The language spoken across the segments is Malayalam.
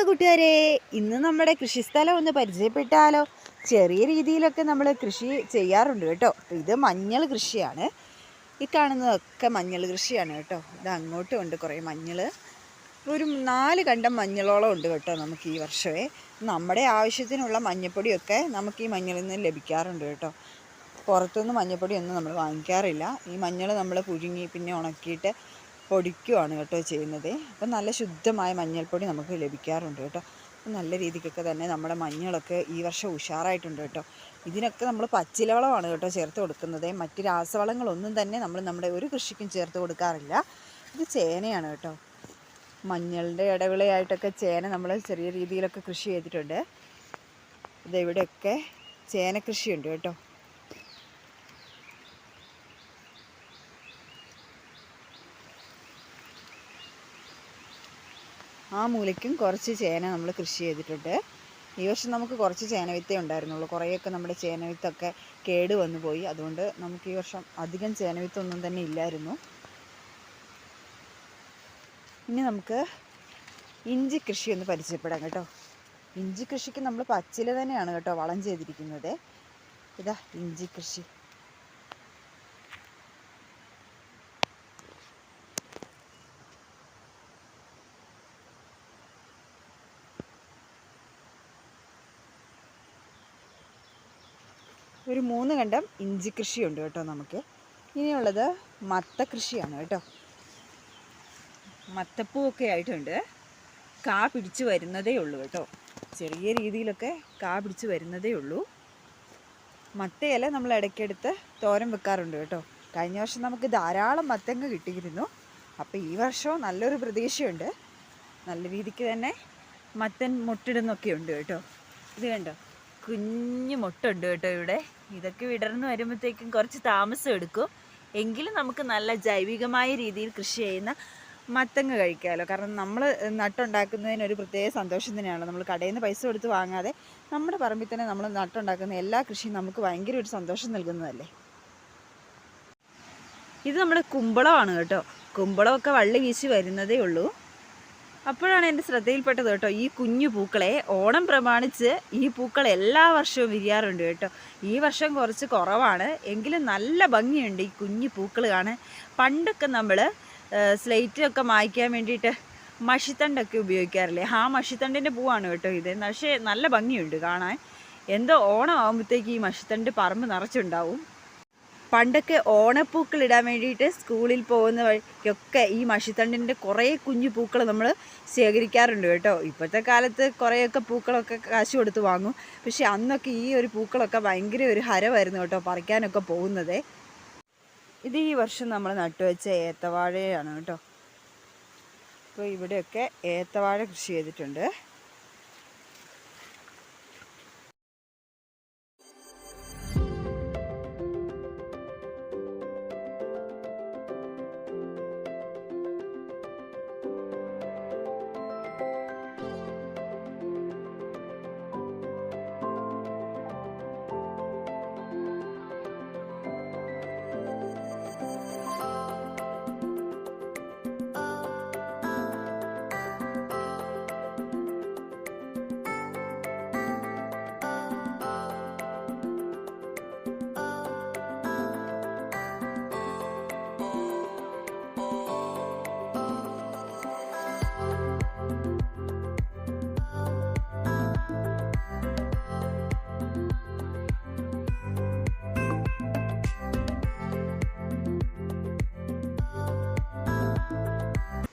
കൂട്ടുകാരെ, ഇന്ന് നമ്മുടെ കൃഷിസ്ഥലം ഒന്ന് പരിചയപ്പെട്ടാലോ? ചെറിയ രീതിയിലൊക്കെ നമ്മൾ കൃഷി ചെയ്യാറുണ്ട് കേട്ടോ. ഇത് മഞ്ഞൾ കൃഷിയാണ്. ഈ കാണുന്നതൊക്കെ മഞ്ഞൾ കൃഷിയാണ് കേട്ടോ. ഇത് അങ്ങോട്ടും ഉണ്ട് കുറേ മഞ്ഞൾ. ഒരു 4 കണ്ടം മഞ്ഞളോളം ഉണ്ട് കേട്ടോ നമുക്ക് ഈ വർഷമേ. നമ്മുടെ ആവശ്യത്തിനുള്ള മഞ്ഞൾപ്പൊടിയൊക്കെ നമുക്ക് ഈ മഞ്ഞളിൽ നിന്ന് ലഭിക്കാറുണ്ട് കേട്ടോ. പുറത്തുനിന്ന് മഞ്ഞൾപ്പൊടിയൊന്നും നമ്മൾ വാങ്ങിക്കാറില്ല. ഈ മഞ്ഞൾ നമ്മൾ പുഴുങ്ങി പിന്നെ ഉണക്കിയിട്ട് പൊടിക്കുകയാണ് കേട്ടോ ചെയ്യുന്നത്. അപ്പം നല്ല ശുദ്ധമായ മഞ്ഞൾപ്പൊടി നമുക്ക് ലഭിക്കാറുണ്ട് കേട്ടോ. നല്ല രീതിക്കൊക്കെ തന്നെ നമ്മുടെ മഞ്ഞളൊക്കെ ഈ വർഷം ഉഷാറായിട്ടുണ്ട് കേട്ടോ. ഇതിനൊക്കെ നമ്മൾ പച്ചിലവളമാണ് കേട്ടോ ചേർത്ത് കൊടുക്കുന്നത്. മറ്റ് രാസവളങ്ങളൊന്നും തന്നെ നമ്മൾ നമ്മുടെ ഒരു കൃഷിക്കും ചേർത്ത് കൊടുക്കാറില്ല. ഇത് ചേനയാണ് കേട്ടോ. മഞ്ഞളുടെ ഇടവിളയായിട്ടൊക്കെ ചേന നമ്മൾ ചെറിയ രീതിയിലൊക്കെ കൃഷി ചെയ്തിട്ടുണ്ട്. ഇവിടെയൊക്കെ ചേന കൃഷിയുണ്ട് കേട്ടോ. ആ മൂലയ്ക്കും കുറച്ച് ചേന നമ്മൾ കൃഷി ചെയ്തിട്ടുണ്ട്. ഈ വർഷം നമുക്ക് കുറച്ച് ചേനവിത്തേ ഉണ്ടായിരുന്നുള്ളൂ. കുറേയൊക്കെ നമ്മുടെ ചേനവിത്തൊക്കെ കേട് വന്നു പോയി. അതുകൊണ്ട് നമുക്ക് ഈ വർഷം അധികം ചേനവിത്തൊന്നും തന്നെ ഇല്ലായിരുന്നു. ഇനി നമുക്ക് ഇഞ്ചി കൃഷി ഒന്ന് പരിചയപ്പെടാം കേട്ടോ. ഇഞ്ചി കൃഷിക്ക് നമ്മൾ പച്ചില തന്നെയാണ് കേട്ടോ വളം ചെയ്തിരിക്കുന്നത്. ഇതാ ഇഞ്ചി കൃഷി. ഒരു 3 കണ്ടം ഇഞ്ചി കൃഷിയുണ്ട് കേട്ടോ നമുക്ക്. ഇനിയുള്ളത് മത്ത കൃഷിയാണ് കേട്ടോ. മത്തപ്പൂവൊക്കെ ആയിട്ടുണ്ട്. കാ പിടിച്ച് വരുന്നതേ ഉള്ളൂ കേട്ടോ. ചെറിയ രീതിയിലൊക്കെ കാ പിടിച്ച് വരുന്നതേ ഉള്ളൂ. മത്തയില നമ്മൾ ഇടയ്ക്കെടുത്ത് തോരൻ വെക്കാറുണ്ട് കേട്ടോ. കഴിഞ്ഞ വർഷം നമുക്ക് ധാരാളം മത്തങ്ങ കിട്ടിയിരുന്നു. അപ്പോൾ ഈ വർഷവും നല്ലൊരു പ്രതീക്ഷയുണ്ട്. നല്ല രീതിക്ക് തന്നെ മത്തൻ മുട്ടിടുന്നൊക്കെ ഉണ്ട് കേട്ടോ. ഇത് കണ്ടോ, കുഞ്ഞു മുട്ടുണ്ട് കേട്ടോ ഇവിടെ. ഇതൊക്കെ വിടർന്ന് വരുമ്പോഴത്തേക്കും കുറച്ച് താമസം എടുക്കും. എങ്കിലും നമുക്ക് നല്ല ജൈവികമായ രീതിയിൽ കൃഷി ചെയ്യുന്ന മത്തങ്ങ കഴിക്കാമല്ലോ. കാരണം നമ്മൾ നട്ടുണ്ടാക്കുന്നതിനൊരു പ്രത്യേക സന്തോഷം തന്നെയാണ്. നമ്മൾ കടയിൽ നിന്ന് പൈസ കൊടുത്ത് വാങ്ങാതെ നമ്മുടെ പറമ്പിൽ തന്നെ നമ്മൾ നട്ടുണ്ടാക്കുന്ന എല്ലാ കൃഷിയും നമുക്ക് ഭയങ്കര ഒരു സന്തോഷം നൽകുന്നതല്ലേ. ഇത് നമ്മുടെ കുമ്പളമാണ് കേട്ടോ. കുമ്പളമൊക്കെ വള്ളി വീശി വരുന്നതേ ഉള്ളൂ. അപ്പോഴാണ് എൻ്റെ ശ്രദ്ധയിൽപ്പെട്ടത് കേട്ടോ, ഈ കുഞ്ഞു പൂക്കളെ ഓണം പ്രമാണിച്ച് ഈ പൂക്കൾ എല്ലാ വർഷവും വിരിയാറുണ്ട് കേട്ടോ. ഈ വർഷം കുറച്ച് കുറവാണ്, എങ്കിലും നല്ല ഭംഗിയുണ്ട് ഈ കുഞ്ഞു പൂക്കൾ കാണാൻ. പണ്ടൊക്കെ നമ്മൾ സ്ലേറ്റൊക്കെ മായ്ക്കാൻ വേണ്ടിയിട്ട് മഷിത്തണ്ടൊക്കെ ഉപയോഗിക്കാറില്ലേ, ആ മഷിത്തണ്ടിൻ്റെ പൂവാണ് കേട്ടോ ഇത്. പക്ഷേ നല്ല ഭംഗിയുണ്ട് കാണാൻ. എന്തോ ഓണം ആകുമ്പോഴത്തേക്ക് ഈ മഷിത്തണ്ട് പറമ്പ് നിറച്ചുണ്ടാവും. പണ്ടൊക്കെ ഓണപ്പൂക്കൾ ഇടാൻ വേണ്ടിയിട്ട് സ്കൂളിൽ പോകുന്ന വഴിക്കൊക്കെ ഈ മഷിത്തണ്ടിൻ്റെ കുറേ കുഞ്ഞു പൂക്കൾ നമ്മൾ ശേഖരിക്കാറുണ്ട് കേട്ടോ. ഇപ്പോഴത്തെ കാലത്ത് കുറേയൊക്കെ പൂക്കളൊക്കെ കാശ് കൊടുത്ത് വാങ്ങും. പക്ഷെ അന്നൊക്കെ ഈ ഒരു പൂക്കളൊക്കെ ഭയങ്കര ഒരു ഹരമായിരുന്നു കേട്ടോ പറിക്കാനൊക്കെ പോകുന്നത്. ഇത് ഈ വർഷം നമ്മൾ നട്ടുവെച്ച ഏത്തവാഴയാണ് കേട്ടോ. അപ്പോൾ ഇവിടെയൊക്കെ ഏത്തവാഴ കൃഷി ചെയ്തിട്ടുണ്ട്.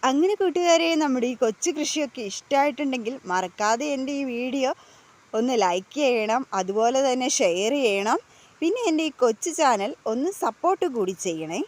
അങ്ങനെ കൂട്ടുകാരെ, നമ്മുടെ ഈ കൊച്ചു കൃഷിയൊക്കെ ഇഷ്ടമായിട്ടുണ്ടെങ്കിൽ മറക്കാതെ എൻ്റെ ഈ വീഡിയോ ഒന്ന് ലൈക്ക് ചെയ്യണം, അതുപോലെ തന്നെ ഷെയർ ചെയ്യണം. പിന്നെ എൻ്റെ ഈ കൊച്ചു ചാനൽ ഒന്ന് സപ്പോർട്ട് കൂടി ചെയ്യണേ.